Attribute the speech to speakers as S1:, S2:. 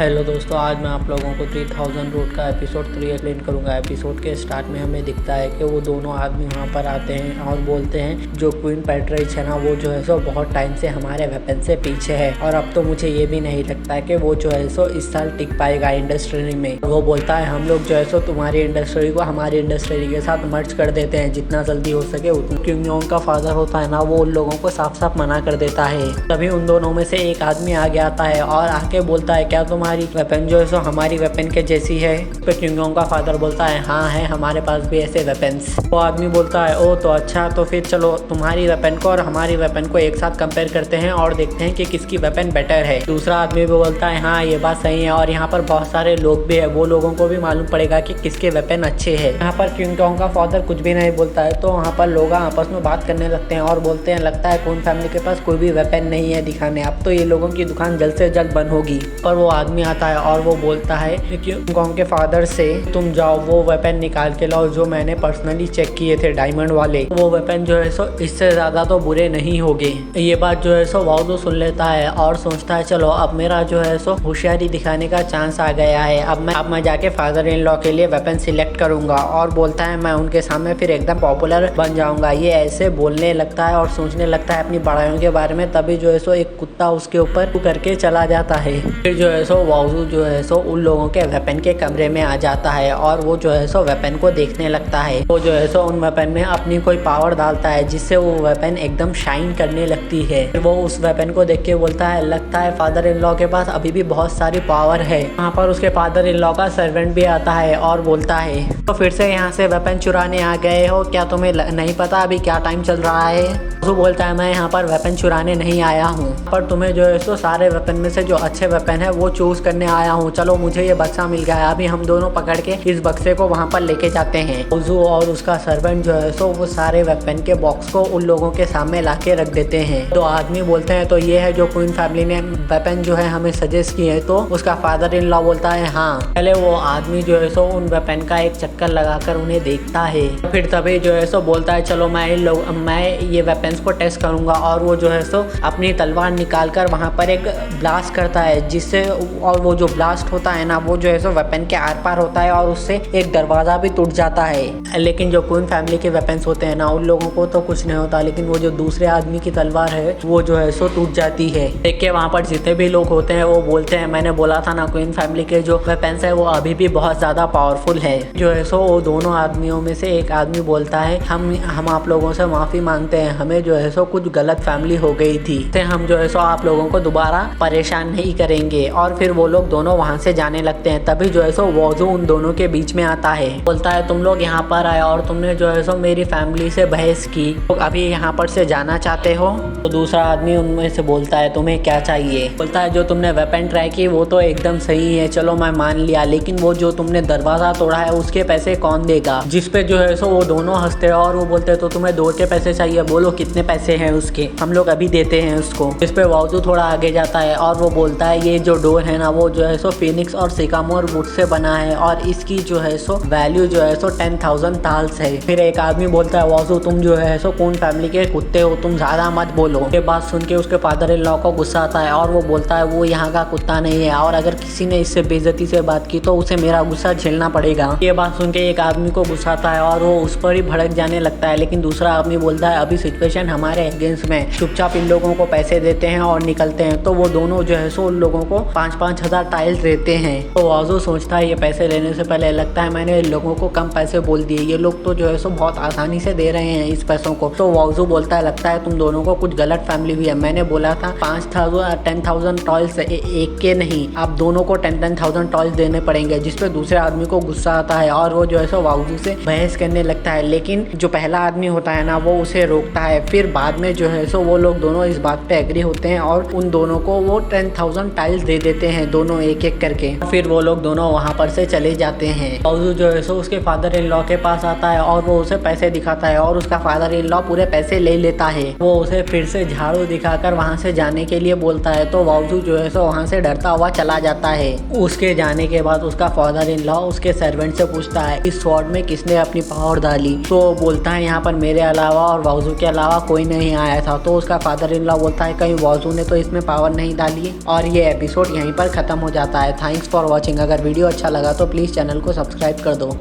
S1: Hello दोस्तों, आज मैं आप लोगों को 3000 रूट का एपिसोड 3 एक्सप्लेन करूंगा। एपिसोड के स्टार्ट में हमें दिखता है कि वो दोनों आदमी वहां पर आते हैं और बोलते हैं जो क्वीन पैट्रिच है ना, वो जो है सो बहुत टाइम से हमारे वेपन से पीछे है और अब तो मुझे ये भी नहीं लगता है कि वो जो है सो इस साल टिक पाएगा इंडस्ट्री में। वो बोलता है हम लोग जो है सो तुम्हारी इंडस्ट्री को हमारी इंडस्ट्री के साथ मर्ज कर देते हैं, जितना जल्दी हो सके उतना। किंग जोंग का फादर होता है ना, वो उन लोगों को साफ साफ मना कर देता है। तभी उन दोनों में से एक आदमी आगे आता है और आके बोलता है क्या तुम्हारी वेपन जो है सो हमारी वेपन के जैसी है? तो किंग जोंग का फादर बोलता है हाँ है, हमारे पास भी ऐसे वेपन्स। वो आदमी बोलता है ओ तो अच्छा, तो फिर चलो तुम्हारी वेपन को और हमारी वेपन को एक साथ कंपेयर करते हैं और देखते हैं कि किसकी वेपन बेटर है। दूसरा आदमी भी बोलता है हाँ ये बात सही है और यहाँ पर बहुत सारे लोग भी है, वो लोगों को भी मालूम पड़ेगा कि किसके वेपन अच्छे है। यहाँ पर किंग जोंग का फादर कुछ भी नहीं बोलता है तो वहाँ पर लोग आपस में बात करने लगते हैं और बोलते हैं लगता है क्वीन फैमिली के पास कोई भी वेपन नहीं है दिखाने, अब तो ये लोगों की दुकान जल्द से जल्द बंद होगी। और वो आदमी आता है और वो बोलता है किंग जोंग के फादर से तुम जाओ वो वेपन निकाल के लाओ जो मैंने पर्सनली चेक किए थे डायमंड वाले। वो वेपन जो है सो इससे ज्यादा तो बुरे नहीं होंगे। ये बात जो है सो वाउजू सुन लेता है और सोचता है चलो अब मेरा जो है सो होशियारी दिखाने का चांस आ गया है, अब मैं जाके फादर इन लॉ के लिए वेपन सिलेक्ट करूंगा। और बोलता है मैं उनके सामने फिर एकदम पॉपुलर बन जाऊंगा। ये ऐसे बोलने लगता है और सोचने लगता है अपनी बड़ाइयों के बारे में। तभी जो है सो एक कुत्ता उसके ऊपर करके चला जाता है। फिर जो है सो वाउजू जो है सो उन लोगों के वेपन के कमरे में आ जाता है और वो जो है सो वेपन को देखने लगता है। वो जो है सो उन वेपन में अपनी कोई पावर डालता है जिससे वो वेपन एकदम शाइन करने लगती है। फिर वो उस वेपन को देख के बोलता है लगता है फादर इन लॉ के पास अभी भी बहुत सारी पावर है। वहाँ पर उसके फादर इन लॉ का सर्वेंट भी आता है और बोलता है तो फिर से यहाँ से वेपन चुराने आ गए हो क्या? तुम्हें नहीं पता अभी क्या टाइम चल रहा है? वो बोलता है मैं यहाँ पर वेपन चुराने नहीं आया हूँ, पर तुम्हें जो है सो सारे वेपन में से जो अच्छे वेपन है वो चूज करने आया हूँ। चलो मुझे ये बक्सा मिल गया है, अभी हम दोनों पकड़ के इस बक्से को वहाँ पर लेके जाते हैं। ओजू और उसका सर्वेंट जो है सो वो सारे वेपन के बॉक्स को उन लोगों के सामने ला के रख देते हैं। तो आदमी बोलते हैं तो ये है जो क्वीन फैमिली ने वेपन जो है हमें सजेस्ट किए हैं। तो उसका फादर इन लॉ बोलता है हाँ। पहले वो आदमी जो है सो उन वेपन का एक चक्कर लगाकर उन्हें देखता है, फिर तभी जो है सो बोलता है चलो मैं ये वेपन्स को टेस्ट करूंगा। और वो जो है सो अपनी तलवार निकाल कर वहाँ पर एक ब्लास्ट करता है जिससे, और वो जो ब्लास्ट होता है ना वो जो है सो वेपन के आर पार होता है और उससे एक दरवाजा भी टूट जाता है। लेकिन जो क्वीन फैमिली के वेपन्स होते हैं ना उन लोगों को तो कुछ नहीं होता, लेकिन वो जो दूसरे आदमी की तलवार है वो जो है सो टूट जाती है। देख के वहाँ पर जितने भी लोग होते हैं वो बोलते हैं मैंने बोला था ना क्वीन फैमिली के जो वेपन्स है वो अभी भी बहुत ज्यादा पावरफुल है। जो है सो वो दोनों आदमियों में से एक आदमी बोलता है हम आप लोगों से माफी मांगते हैं, हमें जो है सो कुछ गलत फैमिली हो गई थी, तो हम जो है सो आप लोगों को दोबारा परेशान नहीं करेंगे। और फिर वो लोग दोनों वहाँ से जाने लगते हैं। तभी जो है सो वाउजू उन दोनों के बीच में आता है, बोलता है तुम लोग यहाँ पर आए और तुमने जो है सो मेरी फैमिली से बहस की, तो अभी यहाँ पर से जाना चाहते हो? तो दूसरा आदमी उनमें से बोलता है तुम्हें क्या चाहिए? बोलता है जो तुमने वेपन ट्राई की वो तो एकदम सही है, चलो मैं मान लिया, लेकिन वो जो तुमने दरवाजा तोड़ा है उसके पैसे कौन देगा? जिस पे जो है सो वो दोनों हंसते हैं और वो बोलते हैं तो तुम्हें डोर के पैसे चाहिए, बोलो कितने पैसे हैं उसके, हम लोग अभी देते हैं उसको। इस पे वाउजू थोड़ा आगे जाता है और वो बोलता है ये जो डोर है ना वो जो है सो फिनिक्स और सिकामोर वुड से बना है और इसकी जो है सो वैल्यू जो है सो 10,000 ताल्स है। फिर एक आदमी बोलता है वाउजू तुम जो है सो कौन फैमिली के कुत्ते हो, तुम ज्यादा मत बोलो। ये बात सुन के उसके फादर इन लॉ को गुस्सा आता है और वो बोलता है वो यहाँ का कुत्ता नहीं है और अगर किसी ने इससे बेइज्जती से बात की तो उसे मेरा गुस्सा झेलना पड़ेगा। ये बात सुन के एक आदमी को गुस्सा आता है और वो उस पर ही भड़क जाने लगता है, लेकिन दूसरा आदमी बोलता है अभी सिचुएशन हमारे अगेंस्ट में, चुपचाप इन लोगों को पैसे देते हैं और निकलते हैं। तो वो दोनों जो है सो उन लोगों को 5-5 हजार टाइल्स देते हैं। तो वाउजू सोचता है ये पैसे लेने से पहले लगता है मैंने इन लोगों को कम पैसे बोल दिए, ये लोग तो जो है सो बहुत आसानी से दे रहे हैं इस पैसों को। तो वाउजू बोलता है लगता है तुम दोनों को कुछ गलत फैमिली हुई है, मैंने बोला था 10,000 टॉयल्स एक के नहीं, आप दोनों को 10,000 टॉयल्स देने पड़ेंगे। जिसपे दूसरे आदमी को गुस्सा आता है और वो जो है सो वाउजू से बहस करने लगता है, लेकिन जो पहला आदमी होता है ना वो उसे रोकता है। फिर बाद में जो है सो वो लोग दोनों इस बात पे एग्री होते हैं और उन दोनों को वो 10,000 टाइल्स दे देते हैं दोनों एक एक करके। फिर वो लोग दोनों वहाँ पर से चले जाते हैं। वाउजू जो है सो उसके फादर इन लॉ के पास आता है और वो उसे पैसे दिखाता है और उसका फादर इन लॉ पूरे पैसे ले लेता है। वो उसे फिर से झाड़ू दिखाकर वहाँ से जाने के लिए बोलता है, तो वाउजू जो है सो वहाँ से डरता हुआ चला जाता है। उसके जाने के बाद उसका फादर इन लॉ उसके सर्वेंट से पूछता है इस स्वॉर्ड में किसने अपनी पावर डाली? तो बोलता है यहाँ पर मेरे अलावा और वाउजू के अलावा कोई नहीं आया था। तो उसका फादर इन लॉ बोलता है कहीं वाउजू ने तो इसमें पावर नहीं डाली। और ये एपिसोड यहीं पर ख़त्म हो जाता है। Thanks for watching. अगर वीडियो अच्छा लगा तो प्लीज़ चैनल को सब्सक्राइब कर दो।